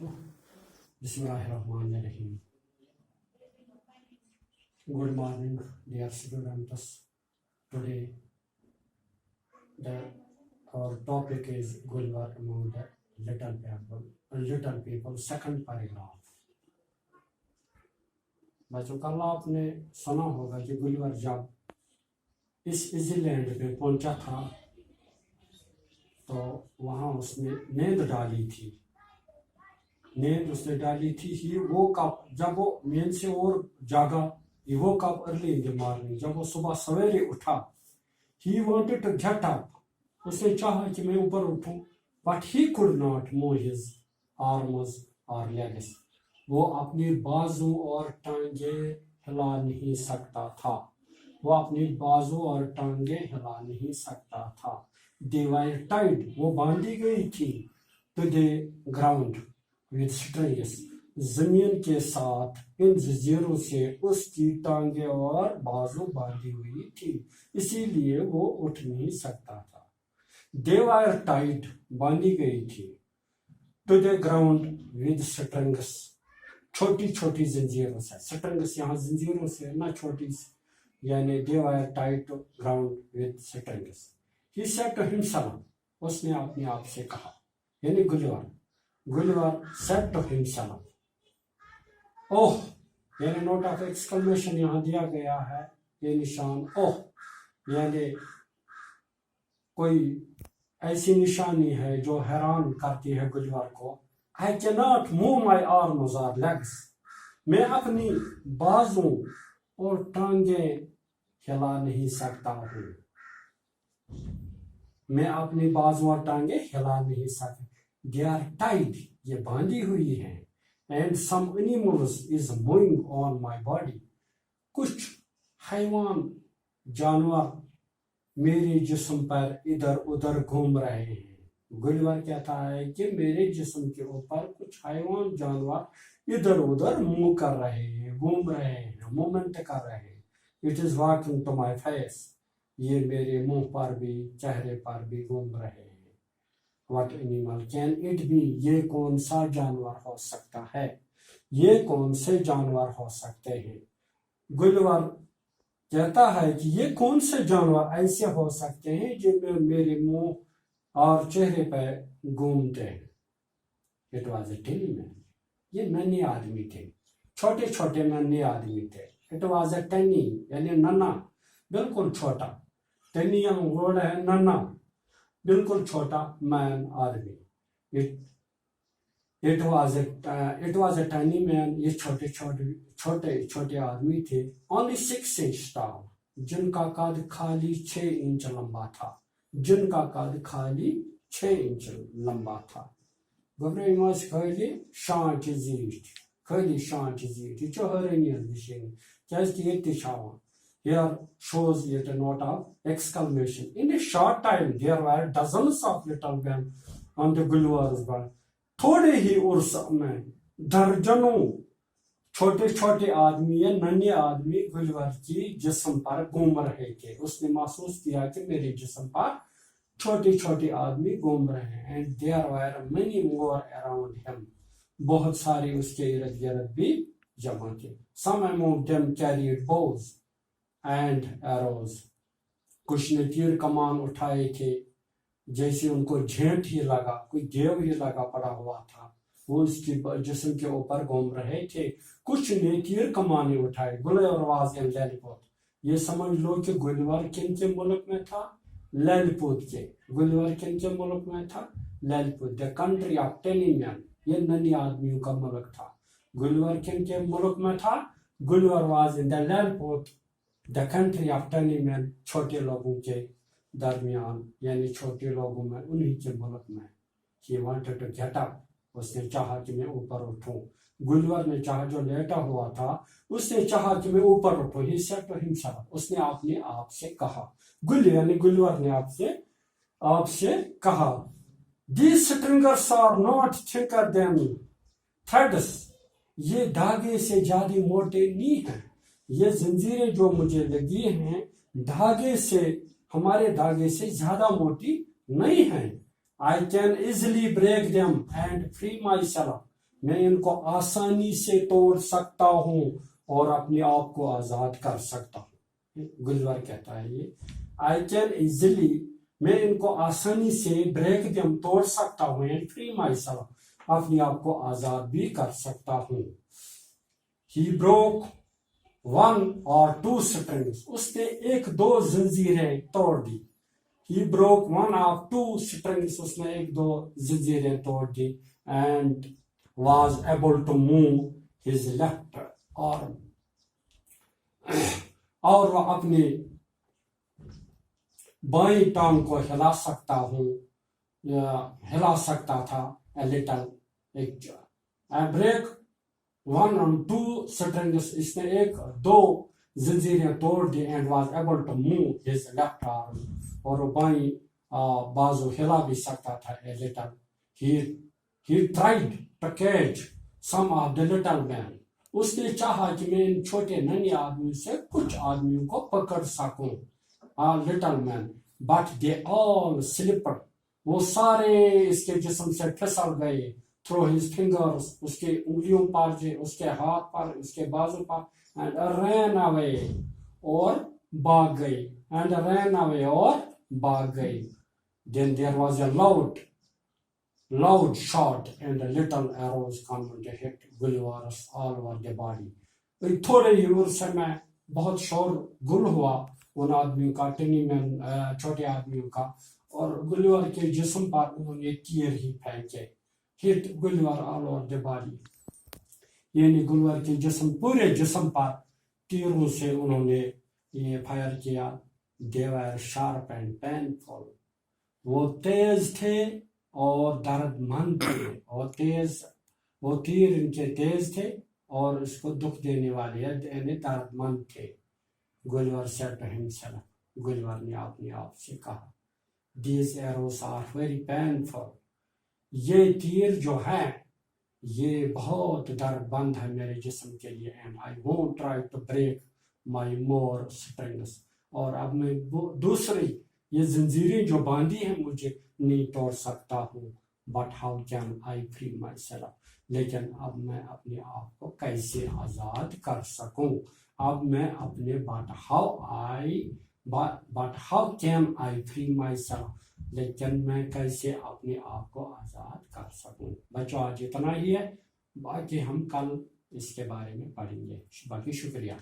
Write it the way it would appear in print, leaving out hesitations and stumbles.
Bismillahirrahmanirrahim. Good morning, dear students. Today, our topic is Gulliver among the little people. Second paragraph. बच्चों कल आपने सुना होगा कि गुलिवर जब इस इजीलैंड पे पहुंचा था तो वहाँ उसने नींद डाली थी। नींद उसने डाली थी ही वो कब जब वो नींद से और जागा ही वो कब अर्ली इन द मॉर्निंग जब वो सुबह सवेरे उठा ही वांटेड टू गेट अप उसने चाहा कि मैं ऊपर उठूं but he could not move his arms और लेग्स वो अपनी बाजू और टांगे हिला नहीं सकता था। वो अपनी बाजू और टांगे हिला नहीं सकता था। They were tied वो बांधी गई थी to the ground with strings जमीन के साथ इन जंजीरों से उसकी टांगे और बाजू बांधी हुई थी इसीलिए वो उठ नहीं सकता था। They were tied बांधी गई थी to the ground with strings छोटी छोटी जंजीरों से। स्ट्रिंग्स यहाँ जंजीरों से ना छोटी यानी they were tied to ground with strings. He said to himself उसने अपने आप से कहा यानी गुलिवर said to himself ओह यानी नोट ऑफ एक्सक्लेमेशन यहाँ दिया गया है ये निशान ओह यानी कोई ऐसी निशानी है जो हैरान करती है गुलिवर को। I cannot move my arms or legs. मैं अपनी बाजू और टांगे हिला नहीं सकता हूँ। मैं अपनी बाजू और टांगे हिला नहीं सकता। They are tied. ये बांधी हुई हैं। And some animals is moving on my body. कुछ हैवान जानवर मेरे जिस्म पर इधर उधर घूम रहे हैं। गुलिवर कहता है कि मेरे जिस्म के ऊपर कुछ हैवान जानवर इधर उधर मूव कर रहे हैं घूम रहे हैं मूवमेंट कर रहे हैं। It is walking to my face ये मेरे मुंह पर भी चेहरे पर भी घूम रहे हैं। What animal can it be ये कौन सा जानवर हो सकता है ये कौन से जानवर हो सकते हैं। गुलिवर कहता है कि ये कौन से जानवर ऐसे हो सकते हैं जिनमें मेरे मुंह और चेहरे पर घूमते हैं। इट वॉज ए टिनी मैन ये नन्हे आदमी थे छोटे छोटे नन्हे आदमी थे। इट वॉज ए टिनी यानी नन्हा बिल्कुल छोटा टिनी वर्ड है नन्हा बिल्कुल छोटा मैन आदमी। इट वॉज ए टिनी मैन ये छोटे छोटे आदमी थे। ओनली 6 inch टॉल जिनका कद खाली 6 इंच लंबा था जिनका कद खाली 6 इंच लंबा था। Gofreimos खाली शांत जीट ये हरनियस विषय क्या ये छावान। Here shows yet a note of exclamation. In a short time there were dozens of little men on the Gulliver's back. थोड़े ही उर्स में दर्जनों छोटे छोटे आदमी या नन्हे आदमी गुलिवर की जिस्म पर घूम रहे थे। उसने महसूस किया कि मेरे जिस्म पर छोटे छोटे आदमी घूम रहे हैं। And there were many more around him बहुत सारे उसके इर्द गिर्द भी जमा थे। Some among them carried bows and arrows कुछ ने तीर कमान उठाए थे जैसे उनको झेंट ही लगा कोई देव ही लगा पड़ा हुआ था वो उसकी जिस्म के ऊपर घूम रहे थे। कुछ ने तीर कमाने उठाए। गुलिवर वाज इन लैलीपोत ये समझ लो कि गुलिवर किन के मुल्क में था लैलीपोत के। गुलिवर किन के मुल्क में था Lilliput the country of tiny man ये नन्हे आदमियों का मुल्क था। गुलिवर किन के मुल्क में था Gulliver was in the Lilliput the country of tiny man छोटे लोगों के दरमियान यानी छोटे लोगों में उन्हीं के मुल्क में। He wanted to get up उसने चाहा कि मैं ऊपर उठूं। गुलिवर ने चाहा जो लेटा हुआ था उसने चाहा कि मैं ऊपर उठूं। ही सेड टू हिमसेल्फ उसने अपने आप से कहा गुलिवर ने आपसे कहा These strings are not thicker than threads ये धागे से ज्यादा मोटे नहीं हैं। ये जंजीरें जो मुझे लगी हैं धागे से हमारे धागे से ज्यादा मोटी नहीं है। I can easily break them and free myself میں ان کو آسانی سے توڑ سکتا ہوں اور اپنے آپ کو آزاد کر سکتا ہوں. گلور کہتا ہے یہ I can easily, میں ان کو آسانی سے بریک دم توڑ سکتا ہوں and free myself, اپنے آپ کو آزاد بھی کر سکتا ہوں. He broke one or two strings, اس نے ایک دو زنجیریں توڑ دی. He broke one or two strings, اس نے ایک دو زنجیریں توڑ دی. And was able to move his left arm, اور وہ اپنی بائیں ٹانگ کو ہلا سکتا تھا a little. I break one or two strings, اس نے ایک دو زنجیریں توڑ دی. And was able to move his left arm, اور وہ بائیں بازو ہلا بھی سکتا تھا a little. He tried to catch some of the little men, اس نے چاہا کہ میں ان چھوٹے ننھے آدمیوں سے کچھ آدمیوں کو پکڑ سکوں. little men, but they all slipped, وہ سارے اس کے جسم سے پھسل گئے. through his fingers, اس کے انگلیوں پر, اس کے ہاتھ پر, اس کے بازو پر. and ran away, اور بھاگ گئے. and ran away, اور بھاگ گئے. then there was a loud shot, and the little arrows come to hit Gulliver's all over the body. تھوڑے ہی عرصے میں بہت شور گل ہوا ان آدمیوں کا, ٹنی میں چھوٹے آدمیوں کا, اور گلیور کے جسم پر انہوں نے تیر ہی پھینکے. hit Gulliver all over the body, یعنی گلیور کے جسم, پورے جسم پر تیروں سے انہوں نے یہ فائر کیا. they were sharp and painful, وہ تیز تھے اور درد مند تھے, وہ تیر ان کے تیز تھے اور اس کو دکھ دینے والے یعنی درد مند تھے. گلیور said to himself, گلیور نے اپنے آپ سے کہا, these arrows are very painful, یہ تیر جو ہے یہ بہت درد بند ہے میرے جسم کے لیے. and I won't try to break my more strings, اور اب میں دوسری یہ زنجیریں جو باندھی ہیں مجھے نہیں توڑ سکتا ہوں. but how can I free myself, لیکن اب میں اپنے آپ کو کیسے آزاد کر سکوں. اب میں اپنے but how can I free myself, لیکن میں کیسے اپنے آپ کو آزاد کر سکوں. بچوں آج اتنا ہی ہے, باقی ہم کل اس کے بارے میں پڑھیں گے. باقی شکریہ.